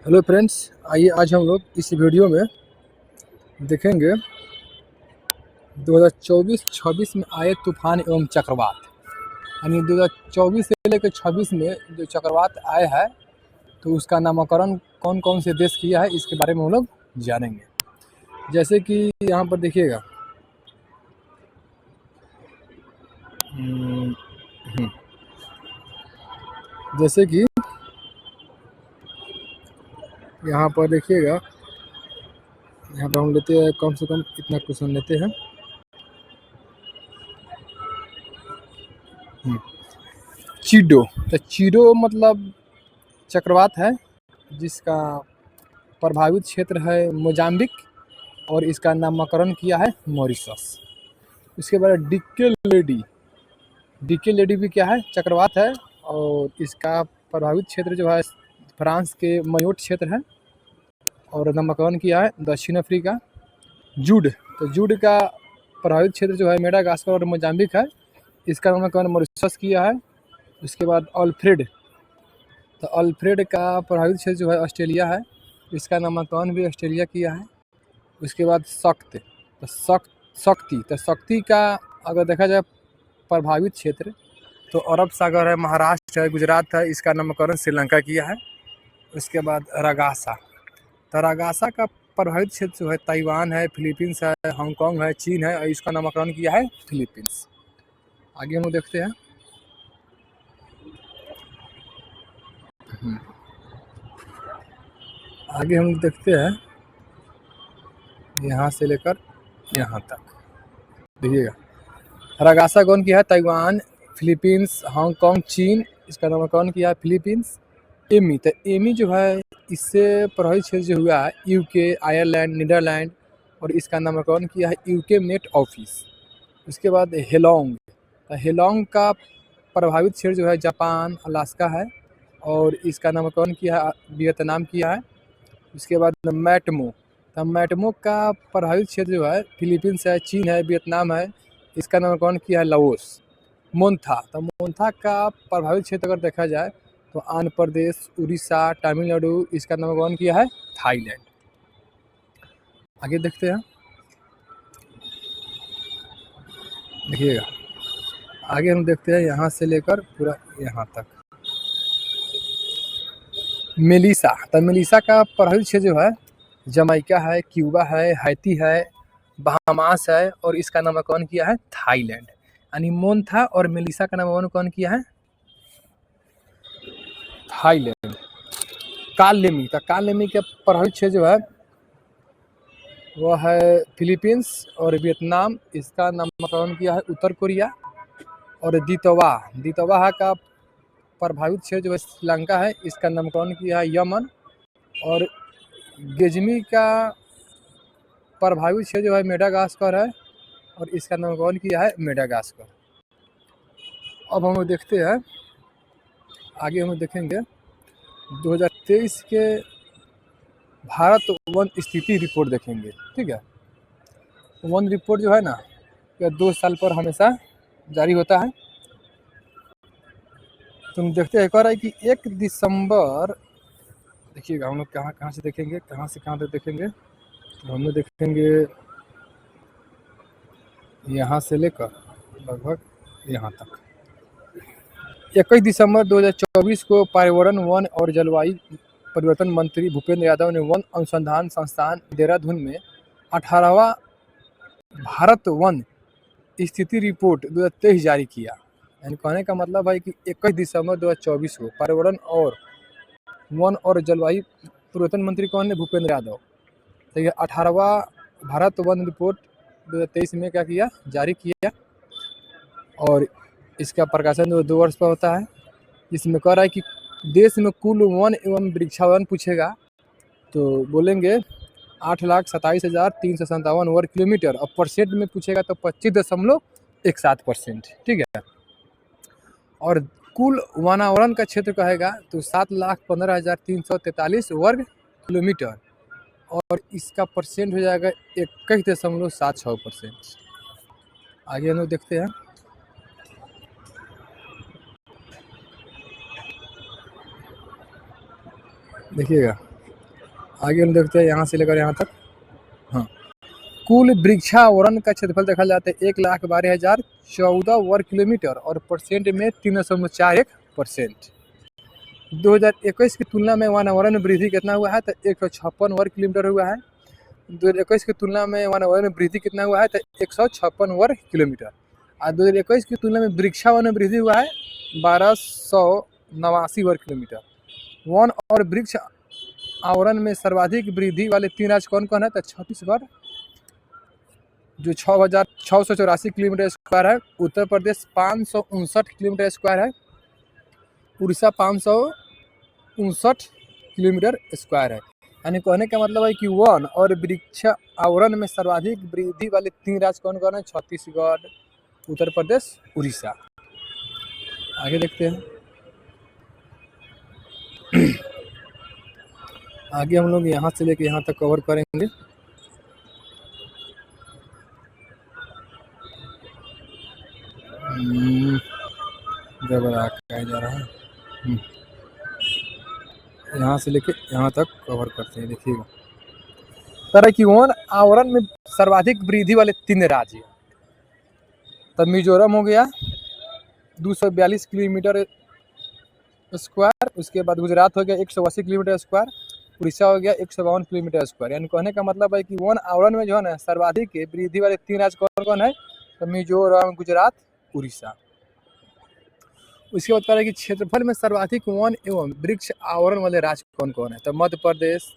Hello friends, आइए आज हम लोग इस वीडियो में देखेंगे 2024-26 में आए तूफान एवं चक्रवात। यानी 2024 से लेकर 26 में जो चक्रवात आए हैं तो उसका नामकरण कौन कौन से देश किया है इसके बारे में हम लोग जानेंगे। जैसे कि यहाँ पर देखिएगा, जैसे कि यहाँ पर देखिएगा, यहाँ पर हम लेते हैं कम से कम इतना क्वेश्चन लेते हैं। चीडो, तो चीडो मतलब चक्रवात है जिसका प्रभावित क्षेत्र है मोजाम्बिक और इसका नामकरण किया है मॉरिशस। इसके बाद डीके लेडी भी क्या है, चक्रवात है और इसका प्रभावित क्षेत्र जो है फ्रांस के मयोट क्षेत्र है और नामकरण किया है दक्षिण अफ्रीका। जूड, तो जूड का प्रभावित क्षेत्र जो है मेडागास्कर और मोजाम्बिक है, इसका नामकरण मॉरिशस किया है। उसके बाद अल्फ्रेड, तो अल्फ्रेड का प्रभावित क्षेत्र जो है ऑस्ट्रेलिया है, इसका नामकरण भी ऑस्ट्रेलिया किया है। उसके बाद शक्ति का अगर देखा जाए प्रभावित क्षेत्र तो अरब सागर है, महाराष्ट्र है, गुजरात है, इसका नामकरण श्रीलंका किया है। उसके बाद रागासा, तो रागासा का प्रभावित क्षेत्र जो है ताइवान है, फिलीपींस है, हांगकांग है, चीन है और इसका नामकरण किया है फिलीपींस। आगे हम देखते हैं। आगे हम देखते हैं यहाँ से लेकर यहाँ तक। देखिएगा, रागासा कौन किया है, ताइवान, फिलीपींस, हांगकांग, चीन, इसका नामकरण किया है फिलीपींस। एमी, तो एमी जो है इससे प्रभावित क्षेत्र जो हुआ है यूके, आयरलैंड, नीदरलैंड और इसका नामकरण किया है यूके मेट ऑफिस। उसके बाद हेलोंग, तो हेलोंग का प्रभावित क्षेत्र जो है जापान, अलास्का है और इसका नामकरण किया है वियतनाम किया है। उसके बाद मैटमो, तो मैटमो का प्रभावित क्षेत्र जो है फिलीपींस है, चीन है, वियतनाम है, इसका नामकरण किया है लाओस। मोन्था, तो मोन्था का प्रभावित क्षेत्र अगर देखा जाए तो आंध्र प्रदेश, उड़ीसा, तमिलनाडु, इसका नामकरण किया है थाईलैंड। आगे देखते हैं। देखिएगा, आगे हम देखते हैं यहाँ से लेकर पूरा यहाँ तक। मेलिसा, तो मेलिसा का प्रभावित क्षेत्र जो है जमैका है, क्यूबा है, हैती है, बहामास है और इसका नामकरण किया है थाईलैंड। यानी मोन्था और मेलिसा का नामकरण किया है थाईलैंड। कालनेमी, तो कालनेमी के प्रभावित क्षेत्र जो है वो है फिलीपींस और वियतनाम, इसका नामकरण किया है उत्तर कोरिया। और दितवाहा का प्रभावित क्षेत्र जो है श्रीलंका है, इसका नामकरण किया है यमन। और गेजमी का प्रभावित क्षेत्र जो है मेडागास्कर है और इसका नामकरण किया है मेडागास्कर। अब हम देखते हैं, आगे हम देखेंगे 2023 के भारत वन स्थिति रिपोर्ट देखेंगे। ठीक है, वन रिपोर्ट जो है ना यह 2 साल पर हमेशा जारी होता है। तुम देखते हैं कह रहा है कि 1 दिसंबर, देखिएगा हम लोग कहाँ से देखेंगे, कहाँ से कहाँ तक देखेंगे, तो हम लोग देखेंगे यहाँ से लेकर लगभग यहाँ तक। 21 दिसंबर 2024 को पर्यावरण, वन और जलवायु परिवर्तन मंत्री भूपेंद्र यादव ने वन अनुसंधान संस्थान देहरादून में 18वां भारत वन स्थिति रिपोर्ट 2023 जारी किया। यानी कहने का मतलब है कि 21 दिसंबर 2024 को पर्यावरण और वन और जलवायु परिवर्तन मंत्री कौन है, भूपेंद्र यादव। तो ये 18वां भारत वन रिपोर्ट 2023 में क्या किया, जारी किया और इसका प्रकाशन 2 वर्ष पर होता है। इसमें कह रहा है कि देश में कुल वन एवं वृक्षावन पूछेगा तो बोलेंगे 8,27,357 वर्ग किलोमीटर और परसेंट में पूछेगा तो 25.17%। ठीक है, और कुल वनावरण का क्षेत्र कहेगा तो 7,15,343 वर्ग किलोमीटर और इसका परसेंट हो जाएगा 21.76%। आगे हम लोग देखते हैं। देखिएगा, आगे हम देखते हैं यहाँ से लेकर यहाँ तक। हाँ, कुल वृक्षावरण का क्षेत्रफल देखा जाता है 1,12,014 वर्ग किलोमीटर और परसेंट में 3.41%। 2021 की तुलना में वनावरण में वृद्धि कितना हुआ है? तो 156 वर्ग किलोमीटर हुआ है। 2021 की तुलना में वनावरण में वृद्धि कितना हुआ है? तो 156 वर्ग किलोमीटर। और 2021 की तुलना में वृक्षावरण में वृद्धि हुआ है 1289 वर्ग किलोमीटर। वन और वृक्ष आवरण में सर्वाधिक वृद्धि वाले 3 राज्य कौन कौन है? तो छत्तीसगढ़ जो 6,684 किलोमीटर स्क्वायर है, उत्तर प्रदेश 559 किलोमीटर स्क्वायर है, उड़ीसा 559 किलोमीटर स्क्वायर है। यानी कहने का मतलब है कि वन और वृक्ष आवरण में सर्वाधिक वृद्धि वाले 3 राज्य कौन कौन है? छत्तीसगढ़, उत्तर प्रदेश, उड़ीसा। आगे देखते हैं। आगे हम लोग यहाँ से लेके यहाँ तक कवर करेंगे। जा रहा है यहाँ से लेके यहाँ तक कवर करते हैं। देखिएगा तरह की वन आवरण में सर्वाधिक वृद्धि वाले 3 राज्य, तब मिजोरम हो गया 242 किलोमीटर स्क्वायर, उसके बाद गुजरात हो गया 180 किलोमीटर स्क्वायर, उड़ीसा हो गया 152 किलोमीटर स्क्वायर। यानी कहने का मतलब है कि वन आवरण में जो है ना सर्वाधिक वृद्धि वाले 3 राज्य कौन कौन है? तो मिजोरम, गुजरात, उड़ीसा। उसके बाद कह रहा है कि क्षेत्रफल में सर्वाधिक वन एवं वृक्ष आवरण वाले राज्य कौन कौन है? तो मध्य प्रदेश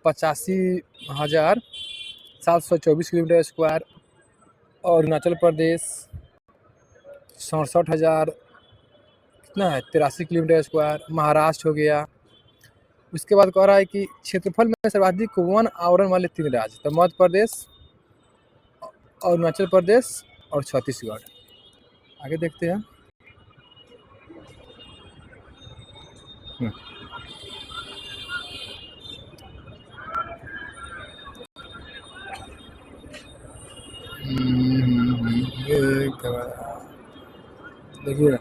85,724 किलोमीटर स्क्वायर, और अरुणाचल प्रदेश 67,000 कितना है 83 किलोमीटर स्क्वायर, महाराष्ट्र हो गया। उसके बाद कह रहा है कि क्षेत्रफल में सर्वाधिक वन आवरण वाले 3 राज्य, तो मध्य प्रदेश, अरुणाचल प्रदेश और छत्तीसगढ़। आगे देखते हैं। देखिए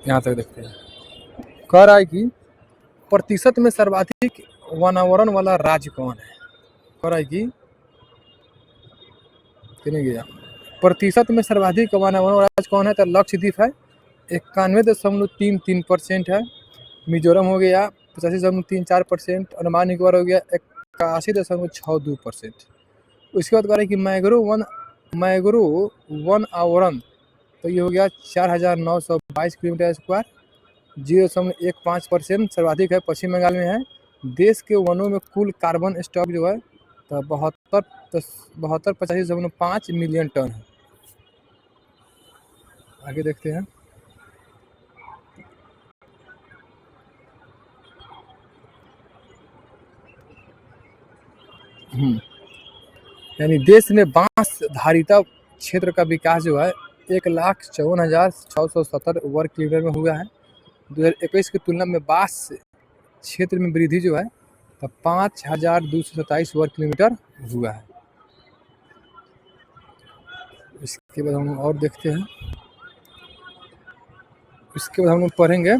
यहाँ तक देखते हैं। कह रहा है कि प्रतिशत में सर्वाधिक वनावरण वाला राज्य कौन है? कह रहा है कि नहीं गया प्रतिशत में सर्वाधिक वनावरण वाला राज्य कौन है? तो लक्षद्वीप है 91.33% है, मिजोरम हो गया 85.34%, अंडमान निकोबार हो गया 81.62%। उसके बाद कह रहा है कि मैंग्रोव वन आवरण, तो ये हो गया 4,922 किलोमीटर स्क्वायर, 0.15% सर्वाधिक है, पश्चिम बंगाल में है। देश के वनों में कुल कार्बन स्टॉक जो है तो 85.5 मिलियन टन है। आगे देखते हैं। यानी देश में बांस धारिता क्षेत्र का विकास जो है 1,54,670 वर्ग किलोमीटर में हुआ है। 2021 की तुलना में बांस क्षेत्र में वृद्धि जो है तो 5,227 वर्ग किलोमीटर हुआ है। इसके बाद हम और देखते हैं। इसके बाद हम लोग पढ़ेंगे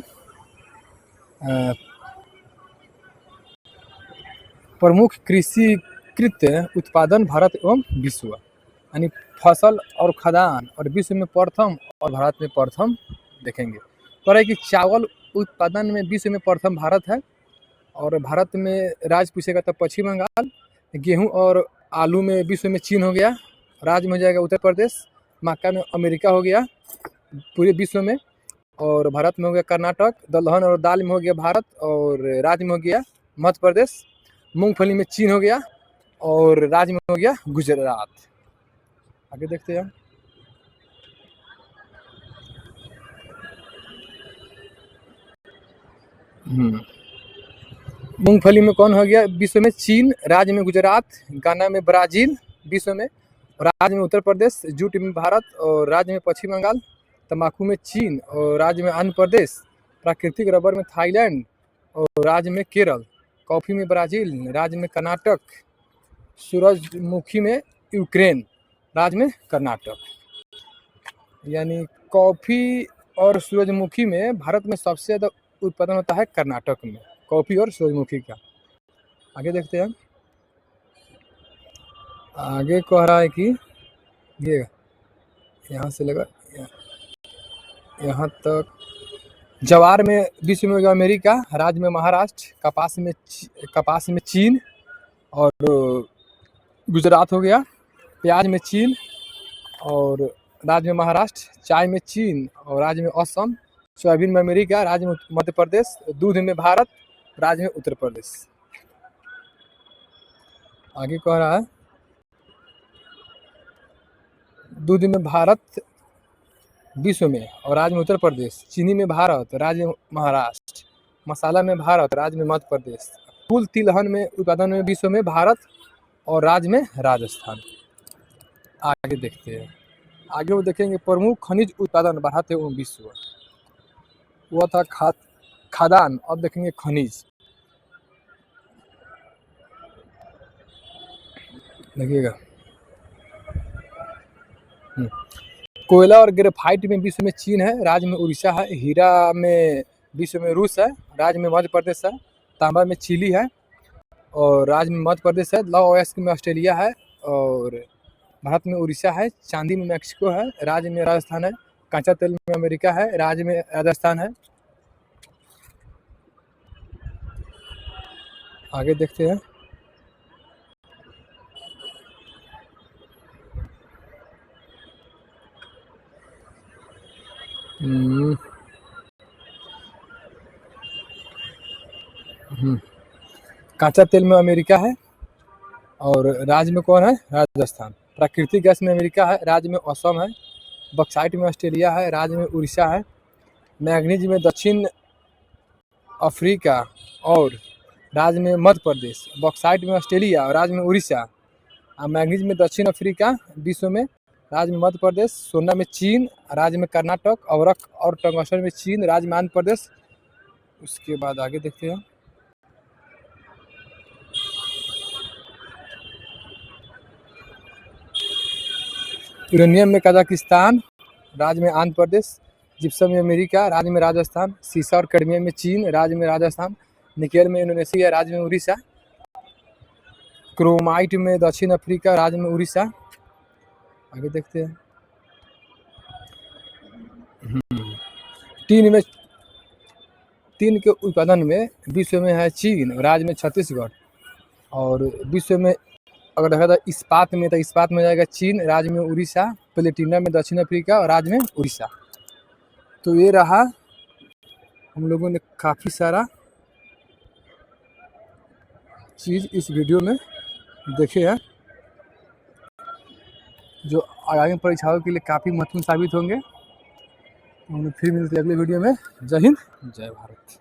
प्रमुख कृषिकृत उत्पादन भारत एवं विश्व, यानी फसल और खाद्यान्न और विश्व में प्रथम और भारत में प्रथम देखेंगे। पर है कि चावल उत्पादन में विश्व में प्रथम भारत है, और भारत में राज्य पूछेगा तो पश्चिम बंगाल, गेहूं और आलू में विश्व में चीन हो गया, राज्य में हो जाएगा उत्तर प्रदेश, मक्का में अमेरिका हो गया पूरे विश्व में, और भारत में हो गया कर्नाटक, दलहन और दाल में हो गया भारत, और राज्य में हो गया मध्य प्रदेश, मूंगफली में चीन हो गया, और राज्य में हो गया गुजरात। आगे देखते हैं। मूंगफली में कौन हो गया विश्व में? चीन, राज्य में गुजरात, गाना में ब्राजील विश्व में, राज्य में उत्तर प्रदेश, जूट में भारत और राज्य में पश्चिम बंगाल, तंबाकू में चीन और राज्य में आंध्र प्रदेश, प्राकृतिक रबर में थाईलैंड और राज्य में केरल, कॉफ़ी में ब्राज़ील, राज्य में कर्नाटक, सूरजमुखी में यूक्रेन, राज्य में कर्नाटक। यानी कॉफ़ी और सूरजमुखी में भारत में सबसे ज़्यादा उत्पादन होता है कर्नाटक में, कॉफ़ी और सूरजमुखी का। आगे देखते हैं। आगे कह रहा है कि ये यहाँ से लगा यहाँ तक। जवार में विश्व में अमेरिका, राज्य में महाराष्ट्र, कपास में चीन और गुजरात हो गया। प्याज में चीन और राज्य में महाराष्ट्र, चाय में चीन और राज्य में असम, सोयाबीन में अमेरिका, राज्य में मध्य प्रदेश, दूध में भारत, राज्य में उत्तर प्रदेश। आगे कह रहा है दूध में भारत विश्व में और राज्य में उत्तर प्रदेश, चीनी में भारत, राज्य में महाराष्ट्र, मसाला में भारत, राज्य में मध्य प्रदेश, कुल तिलहन में उत्पादन में विश्व में भारत और राज्य में राजस्थान। आगे देखते हैं। आगे वो देखेंगे प्रमुख खनिज उत्पादन बढ़ाते हुए विश्व, वो था खादान। अब देखेंगे खनिज। देखिएगा, कोयला और ग्रेफाइट में विश्व में चीन है, राज्य में उड़ीसा है। हीरा में विश्व में रूस है, राज्य में मध्य प्रदेश है। तांबा में चिली है और राज्य में मध्य प्रदेश है। लौह अयस्क में ऑस्ट्रेलिया है और भारत में उड़ीसा है। चांदी में मैक्सिको है, राज्य में राजस्थान है। कच्चा तेल में अमेरिका है, राज्य में राजस्थान है। आगे देखते हैं। कच्चा तेल में अमेरिका है और राज्य में कौन है? राजस्थान। प्राकृतिक गैस में अमेरिका है, राज्य में असम है। बॉक्साइट में ऑस्ट्रेलिया है, राज्य में उड़ीसा है। मैग्नीज में दक्षिण अफ्रीका और राज्य में मध्य प्रदेश। बॉक्साइट में ऑस्ट्रेलिया और राज्य में उड़ीसा। मैग्नीज में दक्षिण अफ्रीका विश्व में, राज्य में मध्य प्रदेश। सोना में चीन, राज्य में कर्नाटक। अवरक और टंगस्टन में चीन, राज्य में आंध्र प्रदेश। उसके बाद आगे देखते हैं। यूरेनियम में कजाकिस्तान, राज्य में आंध्र प्रदेश। जिप्सम में अमेरिका, राज्य में राजस्थान। सीसा और कैडमियम में चीन, राज्य में राजस्थान। निकेल में इंडोनेशिया, राज्य में उड़ीसा। क्रोमाइट में दक्षिण अफ्रीका, राज्य में उड़ीसा। आगे देखते हैं। टीन के उत्पादन में विश्व में है चीन, राज्य में छत्तीसगढ़। और विश्व में अगर देखा जाए इस्पात में, तो इस्पात में जाएगा चीन, राज्य में उड़ीसा। प्लेटिनम में दक्षिण अफ्रीका और राज्य में उड़ीसा। तो ये रहा, हम लोगों ने काफ़ी सारा चीज़ इस वीडियो में देखे हैं जो आगामी परीक्षाओं के लिए काफ़ी महत्वपूर्ण साबित होंगे। हम फिर मिलते हैं अगले वीडियो में। जय हिंद, जय भारत।